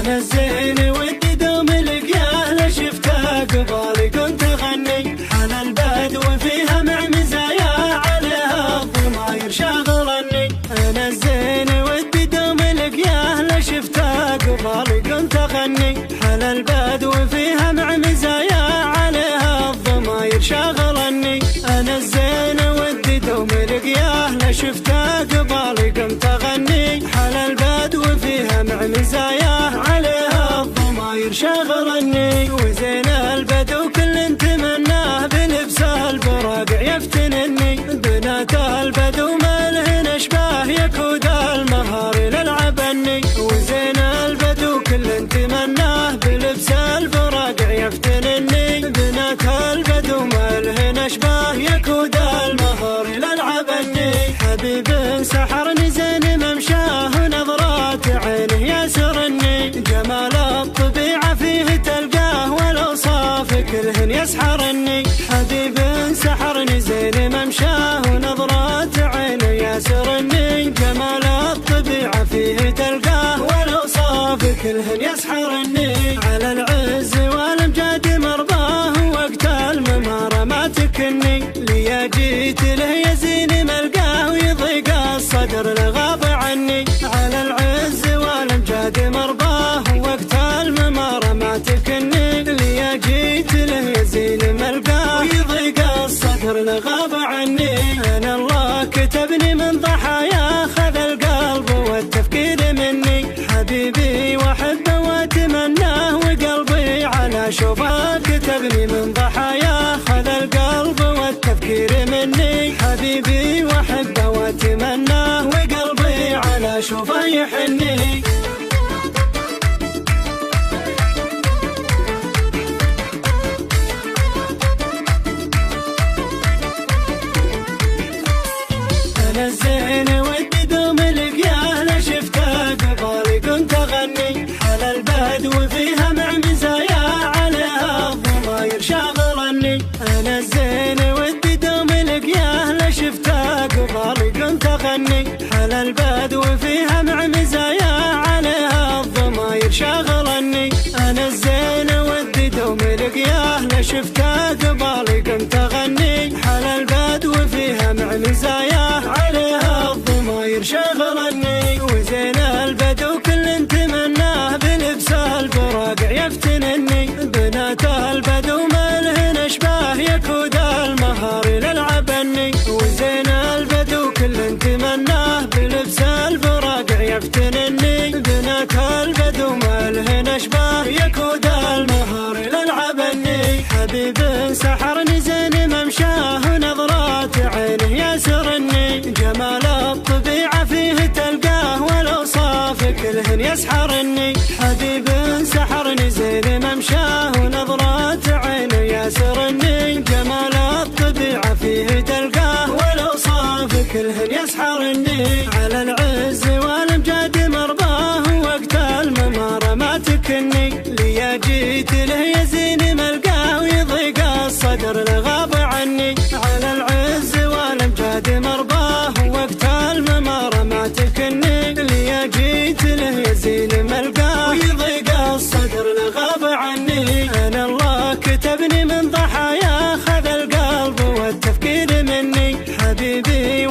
أنا الزين ودي دوم لقياه لشفته قبالي كنت أغني على البدو فيها مع مزايا عليها الضماير شاغلني. أنا الزين ودي دوم لقياه لشفته قبالي كنت أغني على البدو فيها مع مزايا عليها الضماير شاغلني. أنا الزين ودي دوم لقياه لشفته قبالي كنت أغني على البدو فيها مع مزايا عليها الضماير شاغلني. وزين البدو كل تمناه بلبسه البراقع يفتنني. بنات البدو ما لهن اشباه يكود المهار للعبني. وزين البدو كل تمناه بلبسه البراقع يفتنني. بنات البدو ما لهن اشباه يكود المهار للعبني. حبيب سحرني زين ممشاه نظرات عينه ياسرني. جمال الطبيعة فيه تلقاه والأوصاف كلهن يسحرني. حبيب سحرني زين ممشاه ونظرات عينه ياسرني. جمال الطبيعة فيه تلقاه والأوصاف كلهن يسحرني. على العز والامجاد مرضاه وقت الممارة ما تكني. ليا جيت له يزين ملقاه ويضيق الصدر لغاب عني. على العز والامجاد مرضاه وقت الممارة ما تكني. ليا جيت له يزين ملقاه ويضيق الصدر لغاب عني. أنا الله كتبني من ضحايا خذ القلب والتفكير مني. حبيبي واحبه واتمناه وقلبي على شوفه كتبني من ضحايا خذ القلب والتفكير مني. حبيبي واحبه واتمناه وقلبي على شوفه يحني. أنا الزين ودي دوم لقياه لشفته قبالي كنت أغني على البدو فيها مع مزايا عليها الضماير شاغلني. أنا الزين ودي دوم لقياه لشفته قبالي كنت أغني على البدو فيها مع مزايا عليها الضماير شاغلني. أنا الزين ودي دوم لقياه لشفته قبالي كنت أغني على البدو فيها مع مزايا عليها الضماير شاغلني. وزين البدو كل تمناه بلبسه البراقع يفتنني. بنات البدو ما لهن اشباه يكود المهار للعبني. وزين البدو كل تمناه بلبسه البراقع يفتنني. بنات البدو ما لهن اشباه يكود المهار للعبني. حبيب سحرني زين ممشاه نظرات عينه ياسرني. جمال الطبيعة فيه تلقاه والأوصاف كلهن يسحرني. حبيب سحرني زين ممشاه ونظرات عينه ياسرني. جمال الطبيعة فيه تلقاه والأوصاف كلهن يسحرني. على العز والامجاد مرضاه وقت الممارة ما تكني. ليا جيت له يزين ملقاه ويضيق الصدر لغاب عني. على العز والامجاد مرضاه وقت الممارة ما تكني. ليا جيت له يزين ملقاه ويضيق الصدر لغاب عني. أنا الله كتبني من ضحايا خذ القلب والتفكير مني. حبيبي